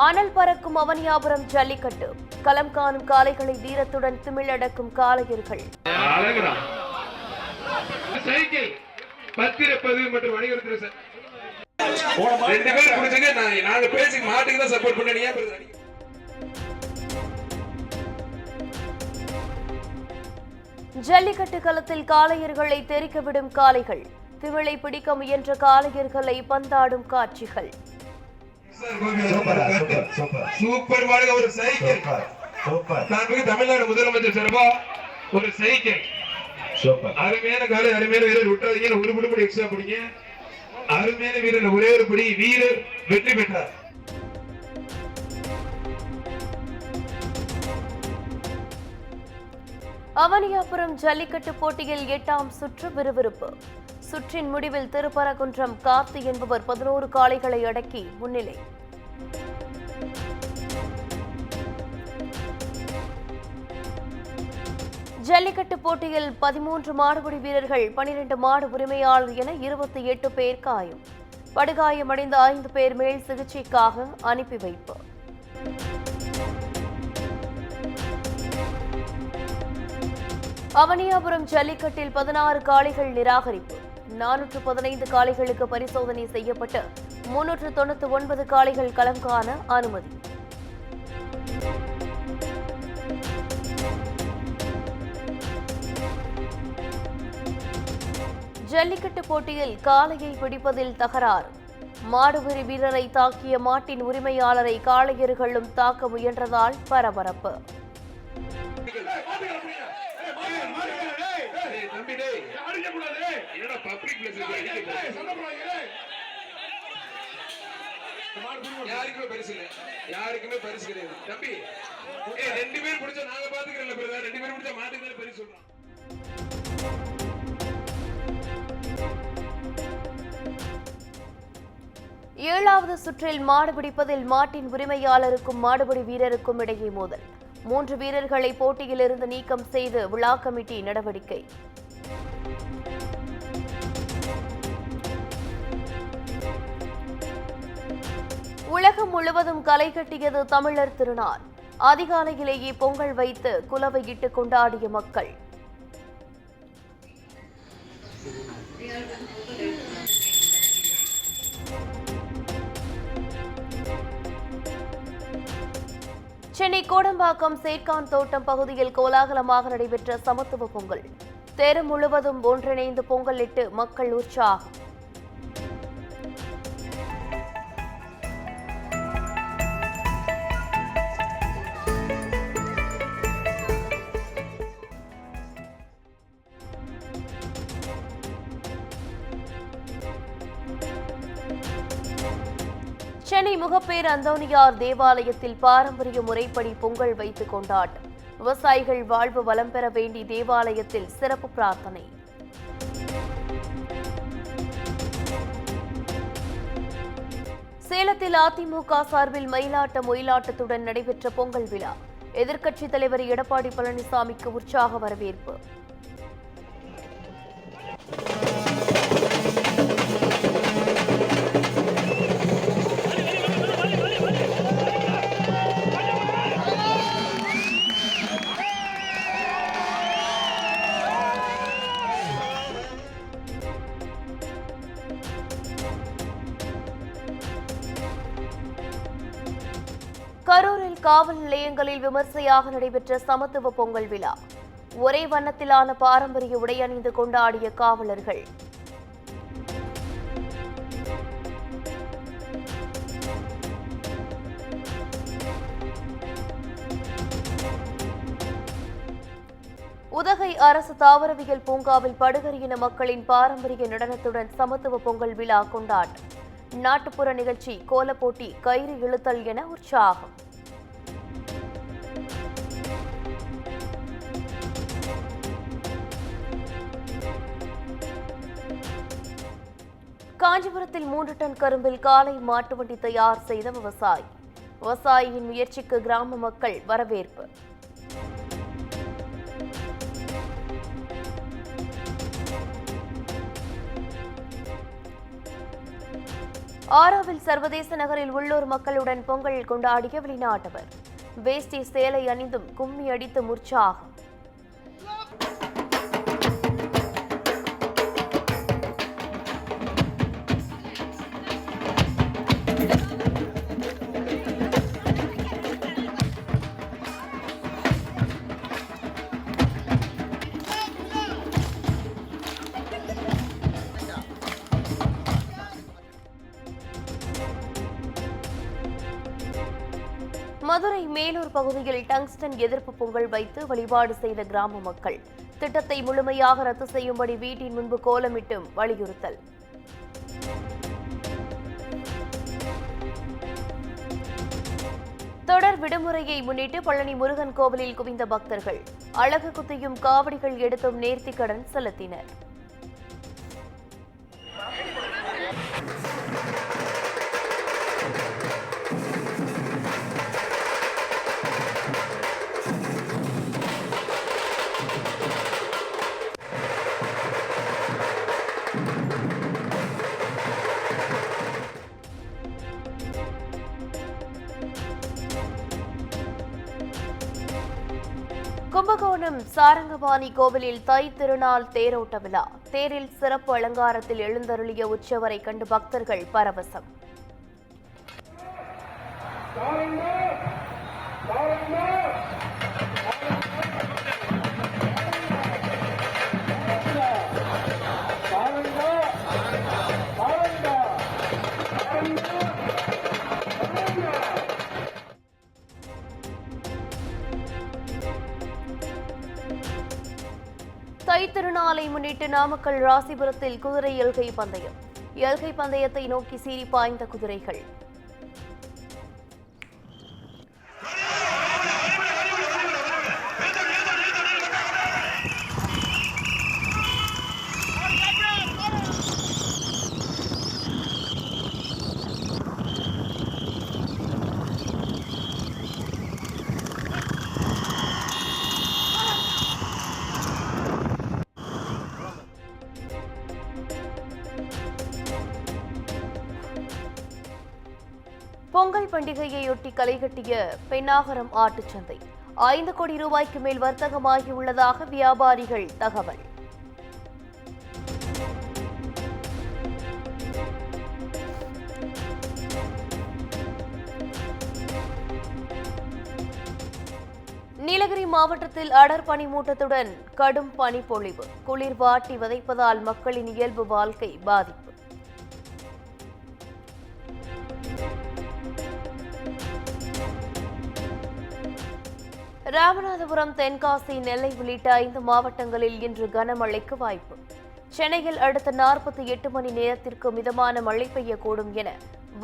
அனல் பறக்கும் அவனியாபுரம் ஜல்லிக்கட்டு களம் காணும் காளைகளை தீரத்துடன் திமிழடக்கும் காளையர்கள். ஜல்லிக்கட்டு களத்தில் காளையர்களை தெரிக்கவிடும் காளைகள், திமிழை பிடிக்க முயன்ற காளையர்களை பந்தாடும் காட்சிகள். தமிழ்நாடு முதலமைச்சர் சார்பா ஒரு சைக்கிள் அருமையான காலை, அருமையான வீரர் விட்டாதீங்க, ஒரு படி எக்ஸ்ட்ரா பிடிங்க. அருமையான வீரர் ஒரே ஒரு படி வீரர் வெற்றி பெற்றார். அவனியாபுரம் ஜல்லிக்கட்டு போட்டியில் 8ஆம் சுற்று விறுவிறுப்பு. சுற்றின் முடிவில் திருப்பரங்குன்றம் கார்த்தி என்பவர் 11 காளைகளை அடக்கி முன்னிலை. ஜல்லிக்கட்டு போட்டியில் 13 மாடுபிடி வீரர்கள், 12 மாடு உரிமையாளர் என 28 பேர் காயம். படுகாயமடைந்த 5 பேர் மேல் சிகிச்சைக்காக அனுப்பி வைப்பு. அவனியாபுரம் ஜல்லிக்கட்டில் 16 காளைகள் நிராகரிப்பு. 415 காளைகளுக்கு பரிசோதனை செய்யப்பட்டு 399 காளைகள் களம் காண அனுமதி. ஜல்லிக்கட்டு போட்டியில் காளையை பிடிப்பதில் தகராறு. மாடுபிடி வீரரை தாக்கிய மாட்டின் உரிமையாளரை காளையர்களும் தாக்க முயன்றதால் பரபரப்பு. யாருக்குமே பரிசு கிடையாது தம்பி. 2 பேர் பிடிச்சா நாங்க பாத்துக்கிறோம், 2 பேர் பிடிச்சா மாட்டுக்கு பரிசு சொல்றோம். ஏழாவது சுற்றில் மாடு பிடிப்பதில் மாட்டின் உரிமையாளருக்கும் மாடுபிடி வீரருக்கும் இடையே மோதல். 3 வீரர்களை போட்டியிலிருந்து நீக்கம் செய்து விழா கமிட்டி நடவடிக்கை. உலகம் முழுவதும் களை கட்டியது தமிழர் திருநாள். அதிகாலையிலேயே பொங்கல் வைத்து குலவையிட்டு கொண்டாடிய மக்கள். சென்னை கோடம்பாக்கம் சேட்கான் தோட்டம் பகுதியில் கோலாகலமாக நடைபெற்ற சமத்துவ பொங்கல். தெரு முழுவதும் ஒன்றிணைந்து பொங்கலிட்டு மக்கள் உற்சாகம். சென்னை முகப்பேர் அந்தோனியார் தேவாலயத்தில் பாரம்பரிய முறைப்படி பொங்கல் வைத்து கொண்டாட்டம். விவசாயிகள் வாழ்வு வளம் பெற வேண்டி தேவாலயத்தில் சிறப்பு பிரார்த்தனை. சேலத்தில் அதிமுக சார்பில் மயிலாட்டம் ஒயிலாட்டத்துடன் நடைபெற்ற பொங்கல் விழா. எதிர்க்கட்சித் தலைவர் எடப்பாடி பழனிசாமிக்கு உற்சாக வரவேற்பு. கரூரில் காவல் நிலையங்களில் விமர்சையாக நடைபெற்ற சமத்துவ பொங்கல் விழா. ஒரே வண்ணத்திலான பாரம்பரிய உடை அணிந்து கொண்டாடிய காவலர்கள். உதகை அரசு தாவரவியல் பூங்காவில் படுகர் இன மக்களின் பாரம்பரிய நடனத்துடன் சமத்துவ பொங்கல் விழா கொண்டாட்டம். நாட்டுப்புற நிகழ்ச்சி, கோலப்போட்டி, கயிறு இழுத்தல் என உற்சாகம். காஞ்சிபுரத்தில் 3 டன் கரும்பில் காளை மாட்டு வண்டி தயார் செய்த விவசாயி. விவசாயியின் முயற்சிக்கு கிராம மக்கள் வரவேற்பு. ஆரோவில் சர்வதேச நகரில் உள்ளூர் மக்களுடன் பொங்கல் கொண்டாடிய வெளிநாட்டவர். வேஷ்டி சேலை அணிந்தும் கும்மி அடித்தும் உற்சாகம். மதுரை மேலூர் பகுதியில் டங்ஸ்டன் எதிர்ப்பு பொங்கல் வைத்து வழிபாடு செய்த கிராம மக்கள். திட்டத்தை முழுமையாக ரத்து செய்யும்படி வீட்டின் முன்பு கோலமிட்டும் வலியுறுத்தல். தொடர் விடுமுறையை முன்னிட்டு பழனி முருகன் கோவிலில் குவிந்த பக்தர்கள். அழகு குத்தியும் காவடிகள் எடுத்தும் நேர்த்திக்கடன் செலுத்தினர். கும்பகோணம் சாரங்கபாணி கோவிலில் தை திருநாள் தேரோட்ட விழா. தேரில் சிறப்பு அலங்காரத்தில் எழுந்தருளிய உற்சவரை கண்டு பக்தர்கள் பரவசம். தை திருநாளை முன்னிட்டு நாமக்கல் ராசிபுரத்தில் குதிரை எல்கை பந்தயம். எல்கை பந்தயத்தை நோக்கி சீறி பாய்ந்த குதிரைகள். பொங்கல் பண்டிகையையொட்டி களைகட்டிய பெண்ணாகரம் ஆட்டுச்சந்தை. 5 கோடி ரூபாய்க்கு மேல் வர்த்தகமாகியுள்ளதாக வியாபாரிகள் தகவல். நீலகிரி மாவட்டத்தில் அடர் பனிமூட்டத்துடன் கடும் பனிப்பொழிவு. குளிர் வாட்டி வதைப்பதால் மக்களின் இயல்பு வாழ்க்கை பாதிப்பு. ராமநாதபுரம், தென்காசி, நெல்லை உள்ளிட்ட 5 மாவட்டங்களில் இன்று கனமழைக்கு வாய்ப்பு. சென்னையில் அடுத்த 48 மணி நேரத்திற்கு மிதமான மழை பெய்யக்கூடும் என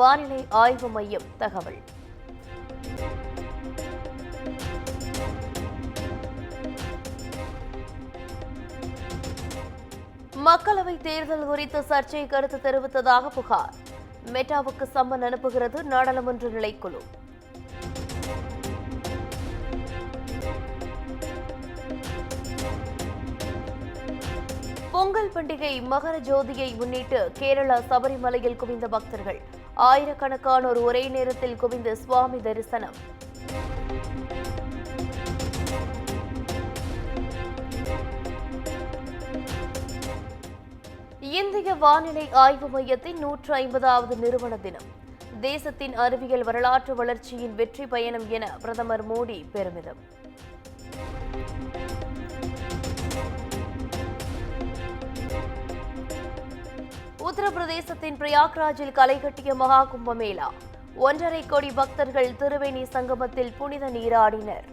வானிலை ஆய்வு மையம் தகவல். மக்களவைத் தேர்தல் குறித்து சர்ச்சை கருத்து தெரிவித்ததாக புகார். மெட்டாவுக்கு சம்மன் அனுப்புகிறது நாடாளுமன்ற நிலைக்குழு. பொங்கல் பண்டிகை மகர ஜோதியை முன்னிட்டு கேரளா சபரிமலையில் குவிந்த பக்தர்கள். ஆயிரக்கணக்கானோர் ஒரே நேரத்தில் குவிந்து சுவாமி தரிசனம். இந்திய வானிலை ஆய்வு மையத்தின் 150வது நிறுவன தினம். தேசத்தின் அறிவியல் வரலாற்று வளர்ச்சியின் வெற்றி பயணம் என பிரதமர் மோடி பெருமிதம். உத்தரப்பிரதேசத்தின் பிரயாக்ராஜில் களைகட்டிய மகா கும்பமேளா. 1.5 கோடி பக்தர்கள் திருவேணி சங்கமத்தில் புனித நீராடினர்.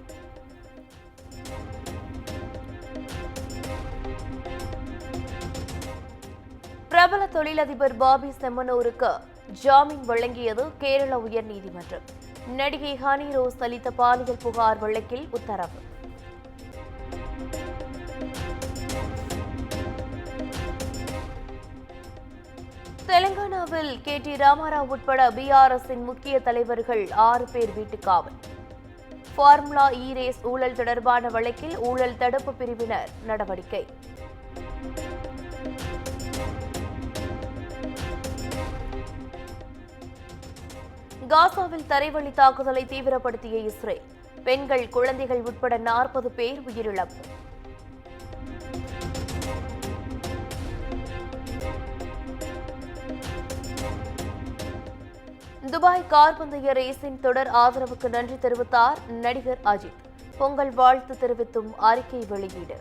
பிரபல தொழிலதிபர் பாபி செம்மனூருக்கு ஜாமீன் வழங்கியது கேரள உயர்நீதிமன்றம். நடிகை ஹனி ரோஸ் அளித்த பாலியல் புகார் வழக்கில் உத்தரவு. தெலங்கானாவில் KT ராமாராவ் உட்பட BRS-இன் முக்கிய தலைவர்கள் 6 பேர் வீட்டுக்காவல். ஃபார்முலா ரேஸ் ஊழல் தொடர்பான வழக்கில் ஊழல் தடுப்பு பிரிவினர் நடவடிக்கை. காசாவில் தரைவழி தாக்குதலை தீவிரப்படுத்திய இஸ்ரேல். பெண்கள், குழந்தைகள் உட்பட 40 பேர் உயிரிழப்பு. துபாய் கார் பந்தய ரேஸின் தொடர் ஆதரவுக்கு நன்றி தெரிவித்தார் நடிகர் அஜித். பொங்கல் வாழ்த்து தெரிவித்தும் அறிக்கை வெளியீடு.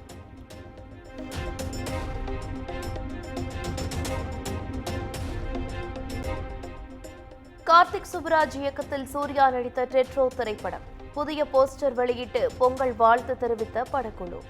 கார்த்திக் சுப்புராஜ் இயக்கத்தில் சூர்யா நடித்த டெட்ரோ திரைப்படம். புதிய போஸ்டர் வெளியிட்டு பொங்கல் வாழ்த்து தெரிவித்த படக்குழு.